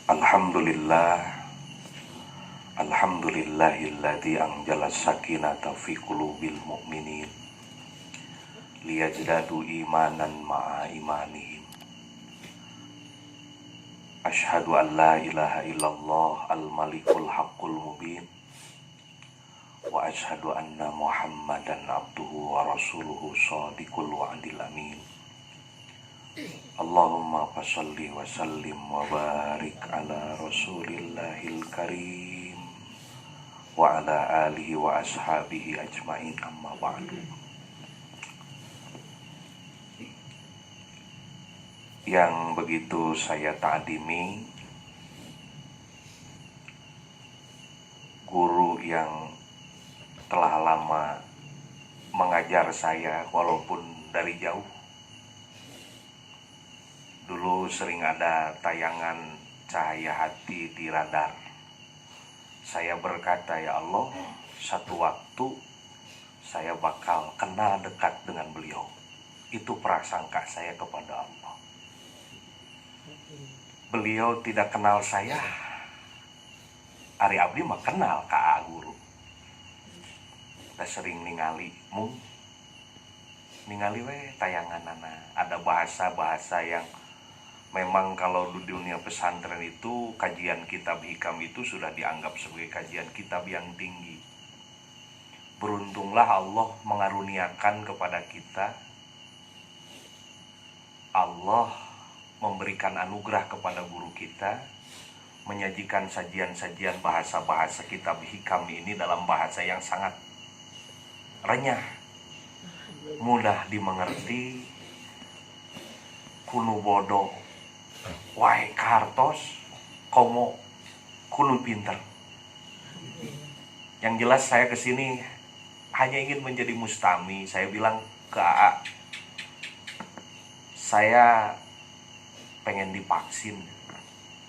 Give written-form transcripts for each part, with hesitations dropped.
Alhamdulillah, alhamdulillahilladzi anjala sakinata fi qulubil mu'minin liyajdadu imanan ma'a imanihim. Asyhadu an la ilaha illallah al-malikul haqqul mubin wa asyhadu anna Muhammadan abduhu wa rasuluhu shadiqul wa'dil amin. Allahumma fasholli wa sallim wa barik ala rasulillahil karim wa ala alihi wa ashabihi ajmain, amma ba'du. Yang begitu saya ta'dimi, guru yang telah lama mengajar saya walaupun dari jauh. Dulu sering ada tayangan Cahaya Hati di radar. Saya berkata, ya Allah, satu waktu saya bakal kenal dekat dengan beliau. Itu prasangka saya kepada Allah. Beliau tidak kenal saya, Ari Abdi mah kenal ka guru. Kita sering ningali we tayanganana. Ada bahasa-bahasa yang memang kalau di dunia pesantren itu kajian kitab hikam itu sudah dianggap sebagai kajian kitab yang tinggi. Beruntunglah Allah mengaruniakan kepada kita, Allah memberikan anugerah kepada guru kita, menyajikan sajian-sajian bahasa-bahasa kitab hikam ini dalam bahasa yang sangat renyah, mudah dimengerti, kuno bodoh, wae kartos, komo kuno pinter. Yang jelas saya kesini hanya ingin menjadi mustami. Saya bilang ke AA, saya pengen divaksin,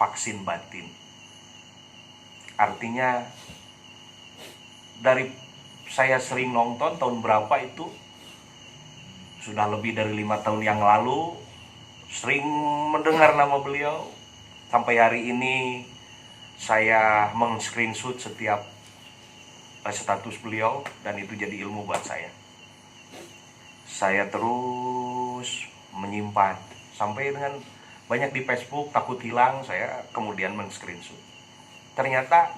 vaksin batin. Artinya dari saya sering nonton tahun berapa itu, sudah lebih dari 5 tahun yang lalu, sering mendengar nama beliau. Sampai hari ini saya meng-screenshot setiap status beliau, dan itu jadi ilmu buat saya. Saya terus menyimpan sampai dengan banyak di Facebook, takut hilang, saya kemudian men-screenshot. Ternyata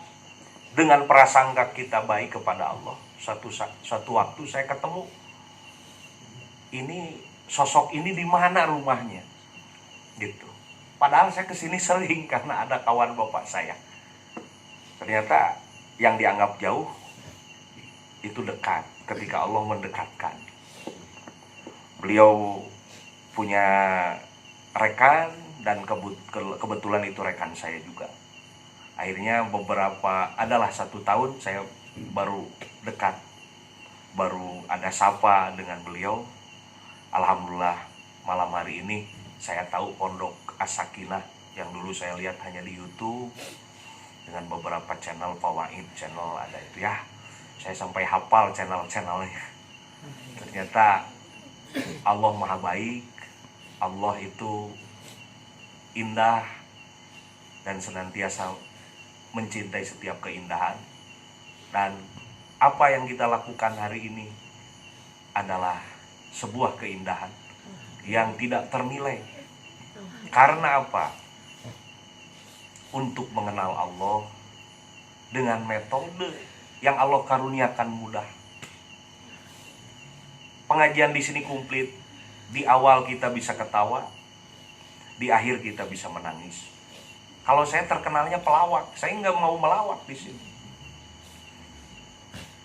dengan prasangka kita baik kepada Allah, suatu waktu saya ketemu ini, sosok ini di mana rumahnya gitu. Padahal saya kesini sering karena ada kawan bapak saya. Ternyata yang dianggap jauh itu dekat ketika Allah mendekatkan. Beliau punya rekan, dan kebetulan itu rekan saya juga. Akhirnya adalah 1 tahun saya baru dekat, baru ada sapa dengan beliau. Alhamdulillah malam hari ini saya tahu Pondok As-Sakinah yang dulu saya lihat hanya di YouTube dengan beberapa channel fawaid, channel ada itu ya. Saya sampai hafal channel-channelnya. Ternyata Allah Maha Baik, Allah itu indah dan senantiasa mencintai setiap keindahan. Dan apa yang kita lakukan hari ini adalah sebuah keindahan yang tidak ternilai. Karena apa? Untuk mengenal Allah dengan metode yang Allah karuniakan mudah. Pengajian di sini komplit. Di awal kita bisa ketawa, di akhir kita bisa menangis. Kalau saya terkenalnya pelawak, saya nggak mau melawak di sini.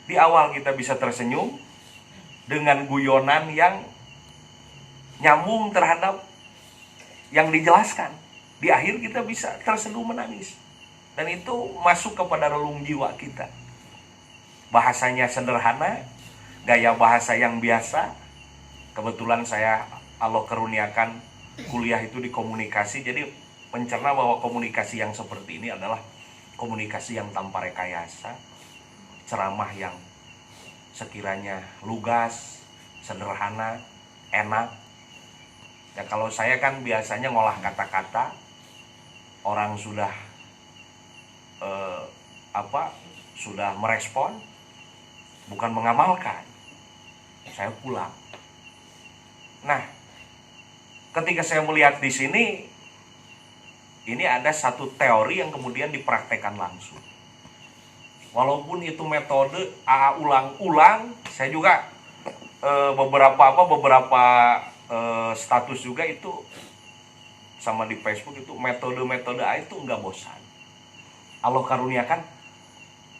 Di awal kita bisa tersenyum dengan guyonan yang nyambung terhadap yang dijelaskan. Di akhir kita bisa terseduh menangis. Dan itu masuk kepada relung jiwa kita. Bahasanya sederhana, gaya bahasa yang biasa. Kebetulan saya Allah karuniakan kuliah itu di komunikasi, jadi mencerna bahwa komunikasi yang seperti ini adalah komunikasi yang tanpa rekayasa, ceramah yang sekiranya lugas, sederhana, enak. Ya kalau saya kan biasanya ngolah kata-kata, orang sudah sudah merespon, bukan mengamalkan, saya pulang. Nah, ketika saya melihat di sini, ini ada satu teori yang kemudian dipraktekkan langsung. Walaupun itu metode ulang-ulang, saya juga beberapa status juga itu sama di Facebook itu metode-metode itu nggak bosan. Allah karuniakan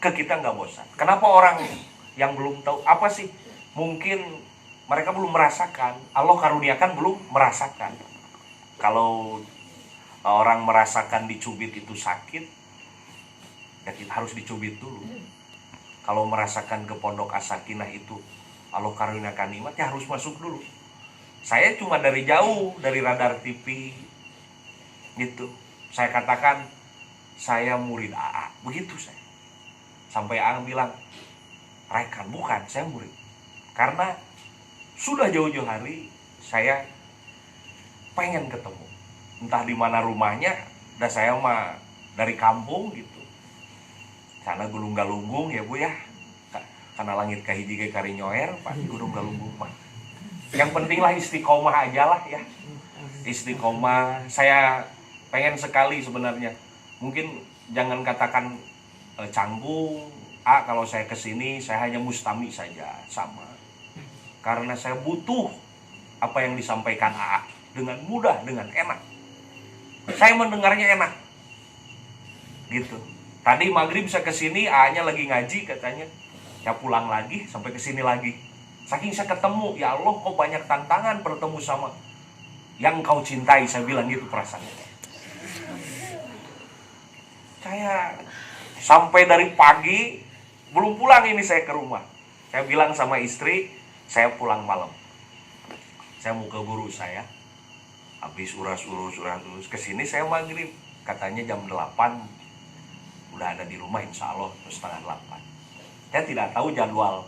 ke kita nggak bosan. Kenapa orang yang belum tahu apa sih? Mungkin mereka belum merasakan. Allah karuniakan belum merasakan. Kalau orang merasakan dicubit itu sakit, ya kita harus dicubit dulu. Kalau merasakan ke pondok As-Sakinah itu Allah karuniakan nikmat, ya harus masuk dulu. Saya cuma dari jauh, dari radar TV gitu. Saya katakan saya murid AA, begitu saya. Sampai AA bilang, rekan, bukan, saya murid. Karena sudah jauh-jauh hari saya pengen ketemu. Entah di mana rumahnya, dan saya mah dari kampung gitu. Sana Gunung Galunggung ya Bu ya. Karena langit kahiji ke karinyoer, Pak, Gunung Galunggung mah. Yang penting lah istiqomah aja lah ya. Istiqomah, saya pengen sekali sebenarnya. Mungkin jangan katakan canggung, kalau saya kesini saya hanya mustami saja, sama. Karena saya butuh apa yang disampaikan AA dengan mudah, dengan enak. Saya mendengarnya enak, gitu. Tadi maghrib saya kesini, AA-nya lagi ngaji katanya. Saya pulang lagi, sampai kesini lagi. Saking saya ketemu, ya Allah kok banyak tantangan bertemu sama yang kau cintai, saya bilang gitu perasaannya. Saya sampai dari pagi, belum pulang ini saya ke rumah. Saya bilang sama istri, saya pulang malam. Saya mau ke guru saya. Habis urus kesini saya maghrib. Katanya jam 8 udah ada di rumah, insya Allah setengah 8. Saya tidak tahu jadwal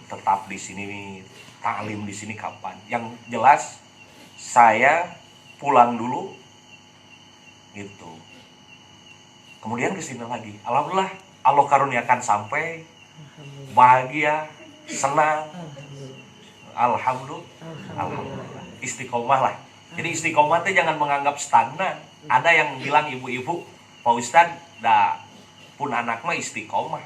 tetap di sini, taklim di sini kapan. Yang jelas saya pulang dulu gitu. Kemudian ke sini lagi. Alhamdulillah Allah karuniakan sampai bahagia, senang. Alhamdulillah. Istiqomah lah. Jadi istiqomah itu jangan menganggap stagnan. Ada yang bilang ibu-ibu, Pak Ustadz, dah pun anak mah istiqomah.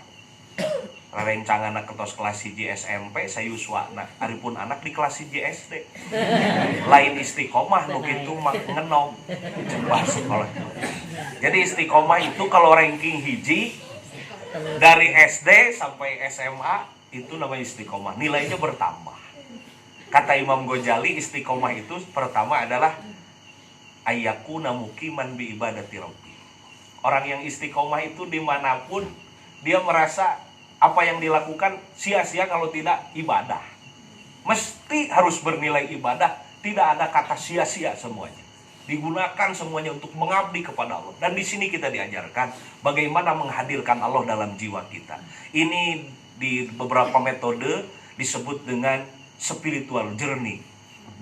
Rencang anak ketos kelas 1 SMP, saya yuswana. Aripun anak di kelas 1 SD. Lain istiqomah, nu kitu mah ngenom. Coba sekolah. Jadi istiqomah itu kalau ranking hiji dari SD sampai SMA itu namanya istiqomah. Nilainya bertambah. Kata Imam Ghazali, istiqomah itu pertama adalah ayyakuna muqiman bi ibadati rabbi. Orang yang istiqomah itu dimanapun dia merasa apa yang dilakukan sia-sia kalau tidak ibadah. Mesti harus bernilai ibadah, tidak ada kata sia-sia semuanya. Digunakan semuanya untuk mengabdi kepada Allah. Dan di sini kita diajarkan bagaimana menghadirkan Allah dalam jiwa kita. Ini di beberapa metode disebut dengan spiritual journey.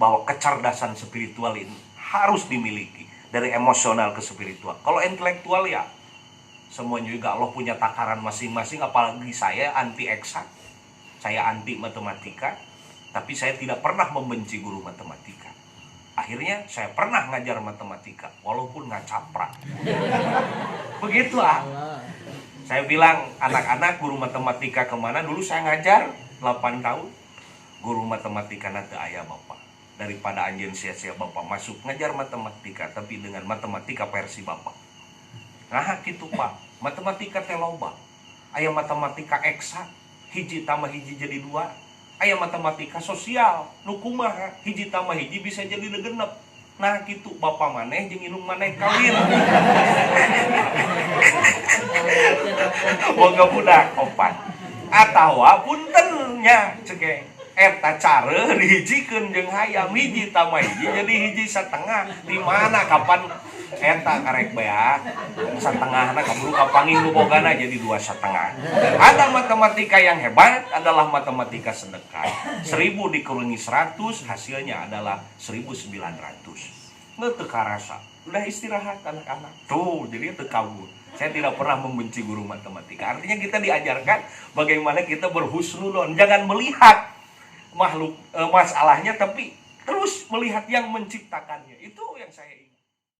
Bahwa kecerdasan spiritual ini harus dimiliki. Dari emosional ke spiritual. Kalau intelektual ya semuanya juga Allah punya takaran masing-masing. Apalagi saya anti eksak, saya anti matematika, tapi saya tidak pernah membenci guru matematika. Akhirnya saya pernah ngajar matematika, walaupun nggak caprak. Begitulah. Saya bilang anak-anak guru matematika kemana? Dulu saya ngajar 8 tahun. Guru matematika nanti ayah bapak. Daripada anjen sia-sia bapak masuk ngajar matematika, tapi dengan matematika versi bapak. Nah gitu Pak, matematika teh loba. Aya matematika eksak, hiji tambah hiji jadi 2. Aya matematika sosial, nu kumaha hiji tambah hiji bisa jadi 6. Nah gitu bapak maneh jeung indung maneh kawin. Boga budak 4. Atawa puntennya cekeng. Eta cara dihijikeun jeung hayam hiji tambah hiji jadi hiji setengah. Di mana kapan eta karek bea setengahna kaburu kapanging nu bogana jadi 2,5. Ada matematika yang hebat adalah matematika sedekah. 1000 dikurangi 100 hasilnya adalah 1900. teu karasa. Udah istirahat anak-anak. Tuh, jadi itu kabur. Saya tidak pernah membenci guru matematika. Artinya kita diajarkan bagaimana kita berhusnudon. Jangan melihat masalahnya, tapi terus melihat yang menciptakannya. Itu yang saya ingin.